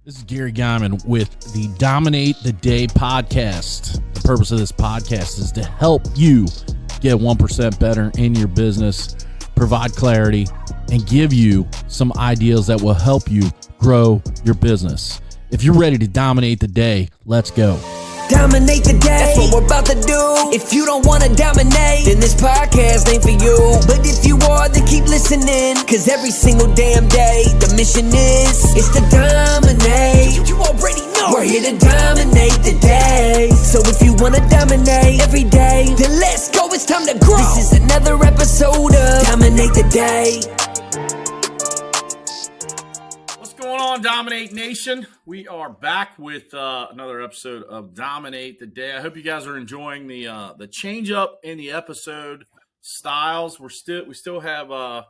This is Gary Guyman with the Dominate the Day podcast. The purpose of this podcast is to help you get 1% better in your business, provide clarity, and give you some ideas that will help you grow your business. If you're ready to dominate the day, let's go. Dominate the day, that's what we're about to do. If you don't want to dominate, then this podcast ain't for you. But if you are, then keep listening, cause every single damn day, the mission is to dominate. You already know we're here to dominate the day. So if you want to dominate every day, then let's go, it's time to grow. This is another episode of Dominate the Day. Dominate Nation, we are back with another episode of Dominate the Day. I hope you guys are enjoying the change up in the episode styles. We still have I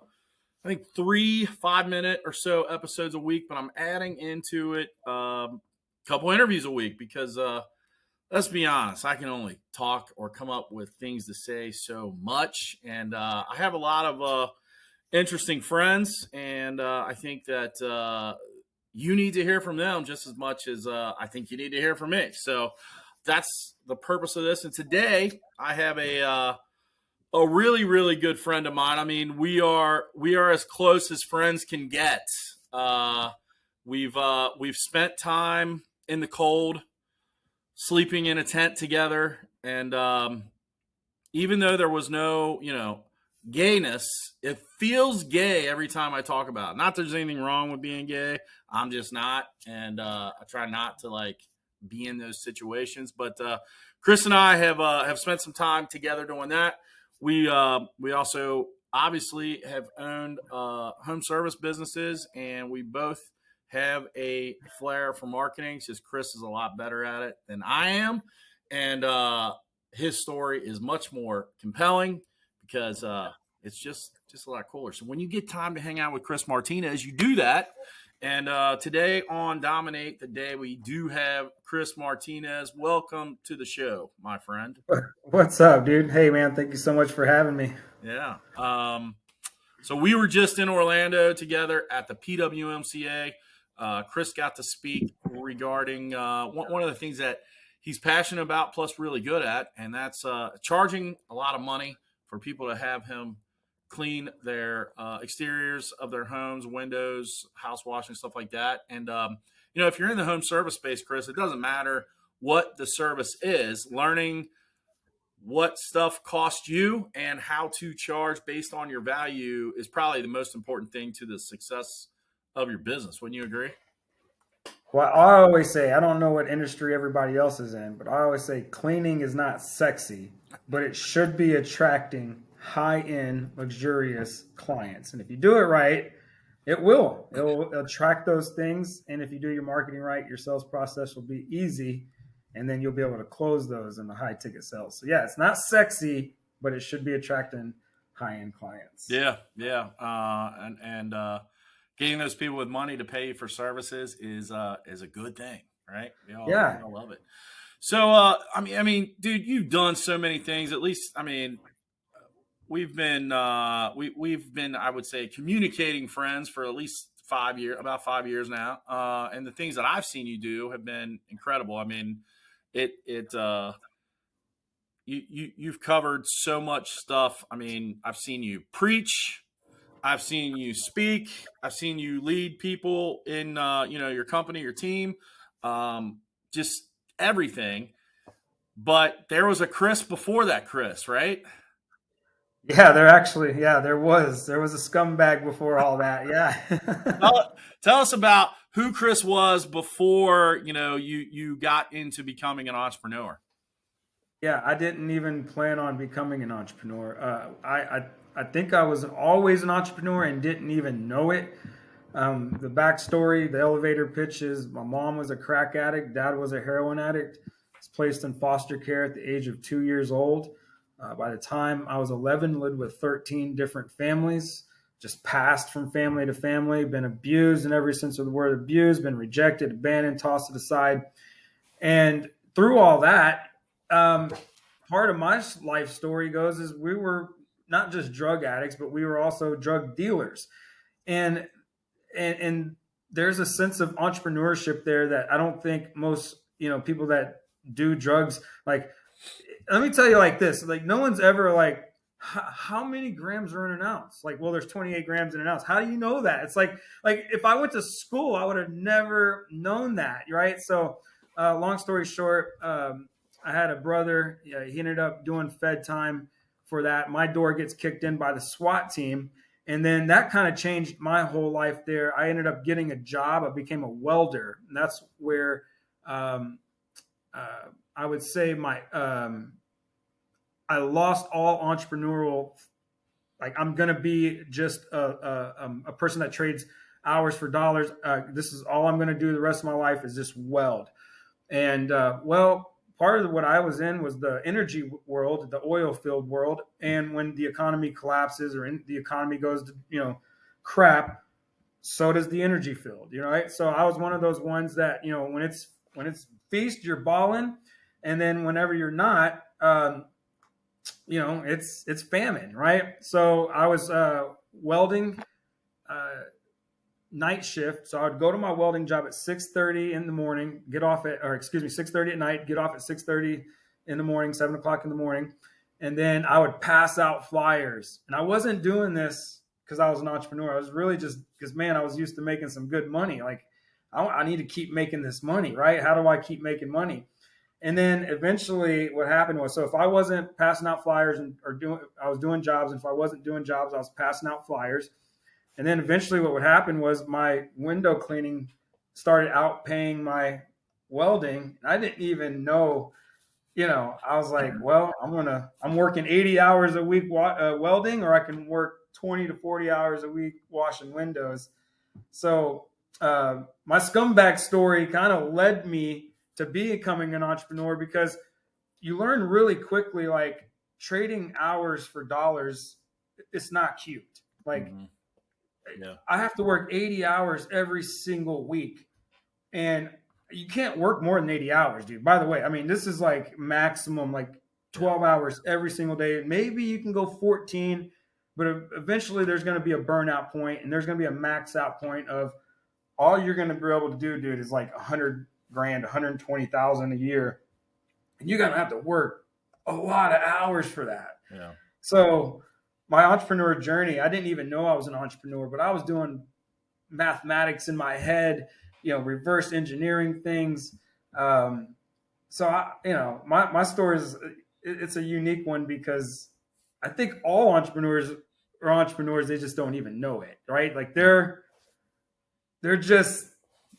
think 3 5-minute or so episodes a week, but I'm adding into it a couple interviews a week because let's be honest, I can only talk or come up with things to say so much, and I have a lot of interesting friends, and I think that you need to hear from them just as much as I think you need to hear from me. So that's the purpose of this. And today I have a really, really good friend of mine. I mean, we are as close as friends can get. We've spent time in the cold, sleeping in a tent together, and even though there was no, gayness, it feels gay every time I talk about it. Not that there's anything wrong with being gay. I'm just not, and I try not to be in those situations. But Chris and I have spent some time together doing that. We also obviously have owned home service businesses, and we both have a flair for marketing. Just Chris is a lot better at it than I am, and his story is much more compelling because it's just a lot cooler. So when you get time to hang out with Chris Martinez, you do that. And today on Dominate the Day, we do have Chris Martinez. Welcome to the show, my friend. What's up, dude? Hey, man, thank you so much for having me. Yeah. So we were just in Orlando together at the PWMCA. Chris got to speak regarding one of the things that he's passionate about plus really good at, and that's charging a lot of money for people to have him clean their exteriors of their homes, windows, house washing, stuff like that. And, if you're in the home service space, Chris, it doesn't matter what the service is. Learning what stuff costs you and how to charge based on your value is probably the most important thing to the success of your business. Wouldn't you agree? Well, I always say, I don't know what industry everybody else is in, but I always say cleaning is not sexy, but it should be attracting high-end, luxurious clients. And if you do it right, it'll attract those things. And if you do your marketing right, your sales process will be easy, and then you'll be able to close those in the high-ticket sales. So yeah, it's not sexy, but it should be attracting high-end clients. Yeah. And getting those people with money to pay for services is a good thing, right? We all love it. So, I mean, dude, you've done so many things. At least, we've been, I would say, communicating friends for at least about 5 years now. And the things that I've seen you do have been incredible. I mean, you've covered so much stuff. I mean, I've seen you preach. I've seen you speak. I've seen you lead people in, your company, your team, just everything. But there was a Chris before that Chris, right? Yeah, there was a scumbag before all that. Yeah. Tell us about who Chris was before, you got into becoming an entrepreneur. Yeah, I didn't even plan on becoming an entrepreneur. I think I was always an entrepreneur and didn't even know it. The backstory, the elevator pitch is my mom was a crack addict. Dad was a heroin addict. I was placed in foster care at the age of 2 years old. By the time I was 11, lived with 13 different families, just passed from family to family, been abused in every sense of the word abused, been rejected, abandoned, tossed aside. And through all that, part of my life story goes is we were not just drug addicts, but we were also drug dealers. And there's a sense of entrepreneurship there that I don't think most, people that do drugs, like, let me tell you like this, like no one's ever like, how many grams are in an ounce? Like, well, there's 28 grams in an ounce. How do you know that? It's like if I went to school, I would have never known that, right? So, long story short, I had a brother. He ended up doing Fed time for that. My door gets kicked in by the SWAT team, and then that kind of changed my whole life there. I ended up getting a job. I became a welder, and that's where um, I would say I lost all entrepreneurial. Like, I'm gonna be just a person that trades hours for dollars. This is all I'm gonna do the rest of my life is just weld. And part of what I was in was the energy world, the oil field world. And when the economy collapses or the economy goes to crap, so does the energy field. Right? So I was one of those ones that when it's feast, you're balling, and then whenever you're not, it's famine, right? So I was welding night shift. So I would go to my welding job at 6:30 in the morning, get off at, or excuse me, 6:30 at night, get off at 6:30 in the morning, 7 o'clock in the morning. And then I would pass out flyers. And I wasn't doing this because I was an entrepreneur. I was really just because, man, I was used to making some good money. Like, I need to keep making this money, right? How do I keep making money? And then eventually what happened was, so if I wasn't passing out flyers I was doing jobs. And if I wasn't doing jobs, I was passing out flyers. And then eventually what would happen was my window cleaning started outpaying my welding. I didn't even know, I was like, well, I'm working 80 hours a week welding, or I can work 20 to 40 hours a week washing windows. So my scumbag story kind of led me to becoming an entrepreneur, because you learn really quickly, like, trading hours for dollars, it's not cute. Like, Yeah. I have to work 80 hours every single week, and you can't work more than 80 hours, dude. By the way, I mean, this is like maximum, like 12 hours every single day. Maybe you can go 14, but eventually there's going to be a burnout point, and there's going to be a max out point of all you're going to be able to do, dude, is like 100 grand, 120,000 a year. And you're going to have to work a lot of hours for that. Yeah. So my entrepreneur journey, I didn't even know I was an entrepreneur, but I was doing mathematics in my head, reverse engineering things. My story it's a unique one, because I think all entrepreneurs are entrepreneurs. They just don't even know it, right? Like, they're just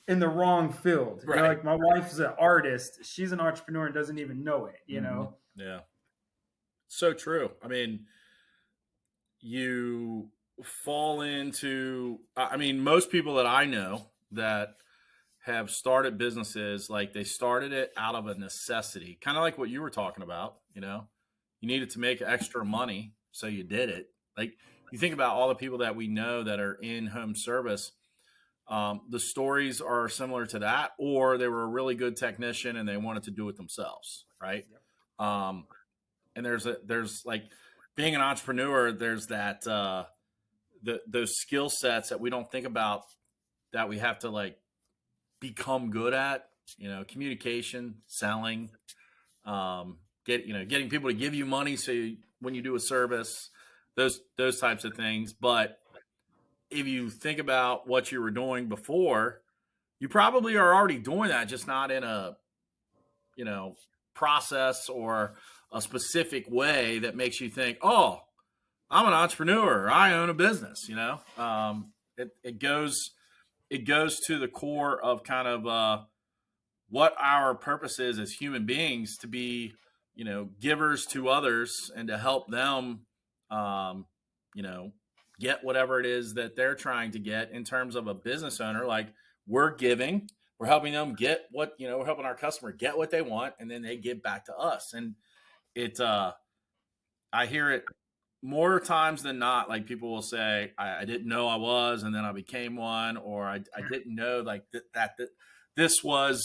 in the wrong field. Right. Like, my wife's an artist. She's an entrepreneur and doesn't even know it, know? Yeah. So true. I mean, you fall into, most people that I know that have started businesses, like, they started it out of a necessity, kind of like what you were talking about. You needed to make extra money, so you did it. Like, you think about all the people that we know that are in home service. The stories are similar to that, or they were a really good technician and they wanted to do it themselves, right? Yep. And there's like, being an entrepreneur, there's that those skill sets that we don't think about, that we have to, like, become good at. Communication, selling, getting people to give you money when you do a service, those types of things. But if you think about what you were doing before, you probably are already doing that, just not in a, process or a specific way that makes you think, oh, I'm an entrepreneur, I own a business. It goes to the core of kind of what our purpose is as human beings, to be, givers to others and to help them, get whatever it is that they're trying to get in terms of a business owner. Like, we're giving, we're helping them get what, we're helping our customer get what they want, and then they give back to us. And I hear it more times than not. Like, people will say, I didn't know I was, and then I became one, or I didn't know, like, that this was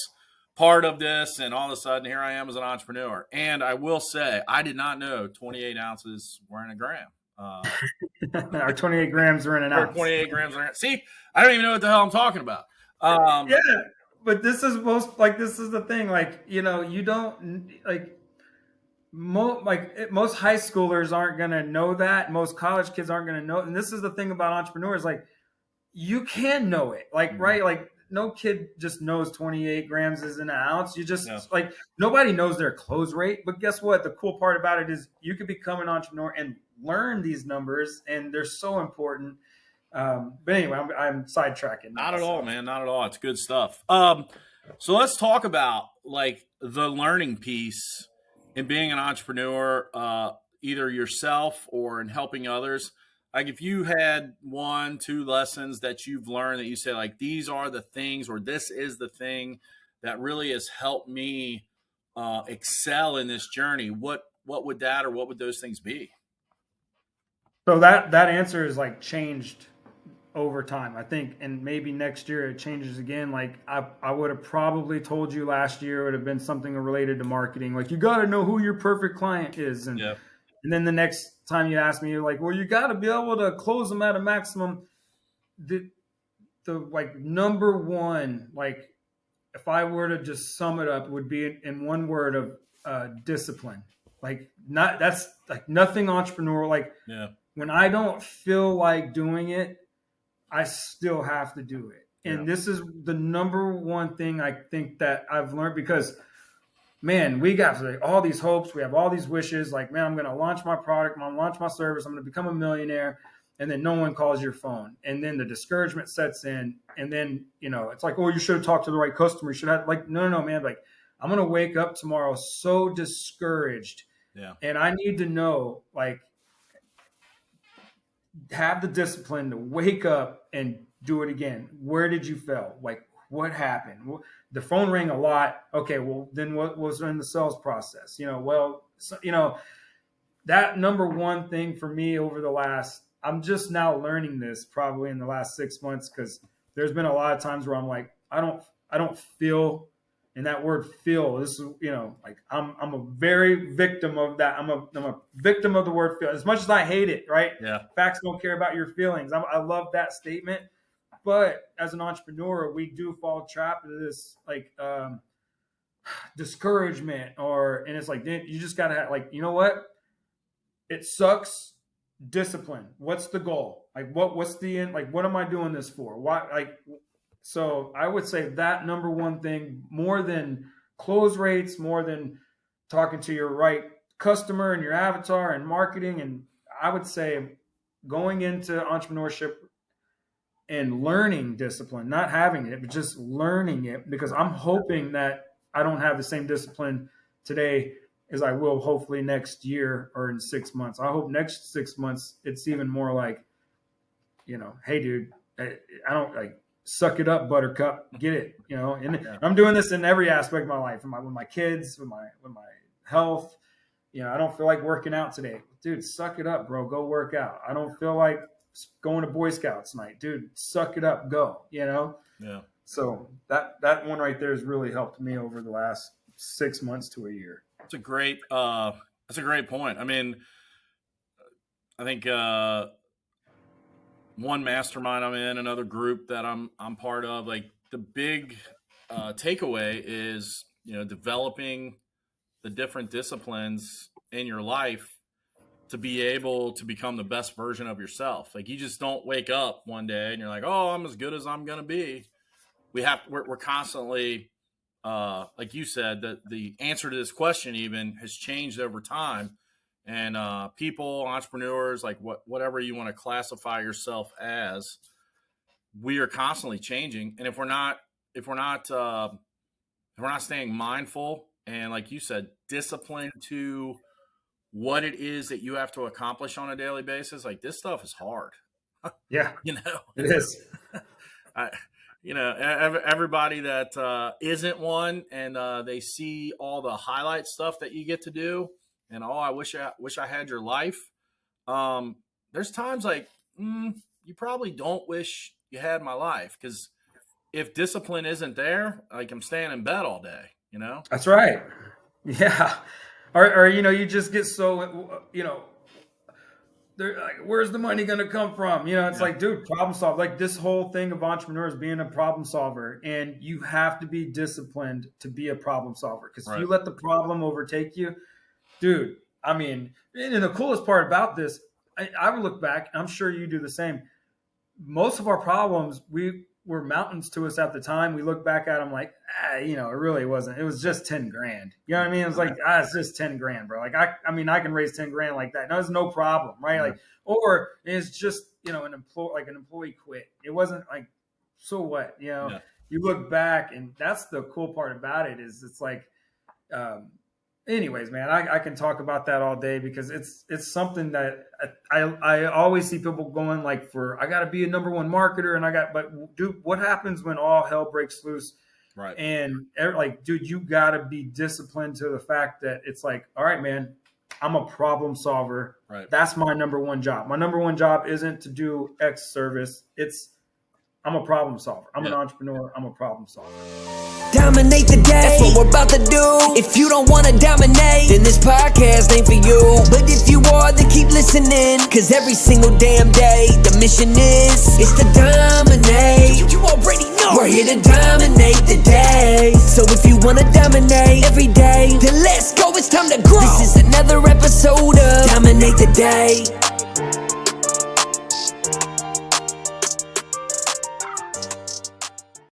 part of this, and all of a sudden here I am as an entrepreneur. And I will say, I did not know 28 ounces were in a gram. Or 28 grams are in an ounce. 28 grams are in. See, I don't even know what the hell I'm talking about. Um, Yeah, but this is this is the thing. Like, you don't like most high schoolers aren't gonna know that. Most college kids aren't gonna know. And this is the thing about entrepreneurs. Like, you can know it. Like, Mhm. right? Like, no kid just knows 28 grams is in an ounce. You Yeah. just like nobody knows their close rate. But guess what? The cool part about it is you could become an entrepreneur and learn these numbers, and they're so important. But anyway, I'm sidetracking now. Not at all, man. Not at all. It's good stuff. So let's talk about like the learning piece in being an entrepreneur, either yourself or in helping others. Like if you had 1, 2 lessons that you've learned that you say like these are the things or this is the thing that really has helped me excel in this journey. What would that or what would those things be? So that answer is like changed over time, I think, and maybe next year it changes again. Like I would have probably told you last year it would have been something related to marketing. Like, you got to know who your perfect client is, Yeah. and then the next time you ask me, you're like, well, you got to be able to close them at a maximum. The like number one, like if I were to just sum it up, would be in one word of discipline. Like, not that's like nothing entrepreneurial. Like, Yeah. when I don't feel like doing it, I still have to do it. Yeah. And this is the number one thing I think that I've learned, because, man, we got like all these hopes. We have all these wishes. Like, man, I'm going to launch my product. I'm going to launch my service. I'm going to become a millionaire. And then no one calls your phone. And then the discouragement sets in. And then, it's like, oh, you should have talked to the right customer. You should have, like, no, man. Like, I'm going to wake up tomorrow so discouraged. Yeah. And I need to know, like, have the discipline to wake up and do it again. Where did you fail? Like, what happened? The phone rang a lot. Okay, well, then what was in the sales process? That number one thing for me over the last, I'm just now learning this probably in the last 6 months, because there's been a lot of times where I'm like, I don't feel. And that word feel, this is, like I'm a very victim of that. I'm a victim of the word feel. As much as I hate it, right? Yeah. Facts don't care about your feelings. I love that statement. But as an entrepreneur, we do fall trapped into this like discouragement, and it's like, you just gotta have, like, you know what? It sucks. Discipline. What's the goal? Like, what's the end? Like, what am I doing this for? Why? Like, so I would say that number one thing, more than close rates, more than talking to your right customer and your avatar and marketing. And I would say going into entrepreneurship and learning discipline, not having it, but just learning it, because I'm hoping that I don't have the same discipline today as I will hopefully next year or in 6 months. I hope next 6 months it's even more like, hey, dude, I don't like, suck it up, buttercup, get it, and Yeah. I'm doing this in every aspect of my life, with my kids, with my health. I don't feel like working out today. Dude, suck it up, bro. Go work out. I don't feel like going to Boy Scouts night. Dude, suck it up, go, Yeah. So that one right there has really helped me over the last 6 months to a year. That's a great point. I mean, I think one mastermind I'm in, another group that I'm part of, like the big takeaway is, developing the different disciplines in your life to be able to become the best version of yourself. Like, you just don't wake up one day and you're like, oh, I'm as good as I'm going to be. We're constantly, like you said, the answer to this question even has changed over time. And people, entrepreneurs, like whatever you want to classify yourself as, we are constantly changing. And if we're not staying mindful and, like you said, disciplined to what it is that you have to accomplish on a daily basis, like, this stuff is hard. Yeah, It is. Everybody that isn't one, and they see all the highlight stuff that you get to do, and I wish I had your life. There's times like, you probably don't wish you had my life, because if discipline isn't there, like, I'm staying in bed all day. That's right. Yeah. Or you just get so, they're like, where's the money going to come from? You know, it's like, dude, problem solve. Like this whole thing of entrepreneurs being a problem solver, and you have to be disciplined to be a problem solver. Because if you let the problem overtake you, dude, I mean, and the coolest part about this, I would look back, and I'm sure you do the same. Most of our problems, were mountains to us at the time. We look back at them like, you know, it really wasn't. It was just 10 grand. You know what I mean? It was like, it's just 10 grand, bro. Like, I mean, I can raise 10 grand like that. No, it's no problem, right? Like, or it's just, you know, an employee quit. It wasn't like, so what? You know, you look back, and that's the cool part about it is it's like, anyways, man, I can talk about that all day because it's something that I always see people going like I got to be a number one marketer but dude, what happens when all hell breaks loose? Right. And like, dude, you got to be disciplined to the fact that it's like, all right, man, I'm a problem solver. Right. That's my number one job. My number one job isn't to do X service. I'm a problem solver. I'm an entrepreneur. I'm a problem solver. Dominate the day. That's what we're about to do. If you don't want to dominate, then this podcast ain't for you. But if you are, then keep listening. Cause every single damn day, the mission is to dominate. You already know. We're here to dominate the day. So if you want to dominate every day, then let's go. It's time to grow. This is another episode of Dominate the Day.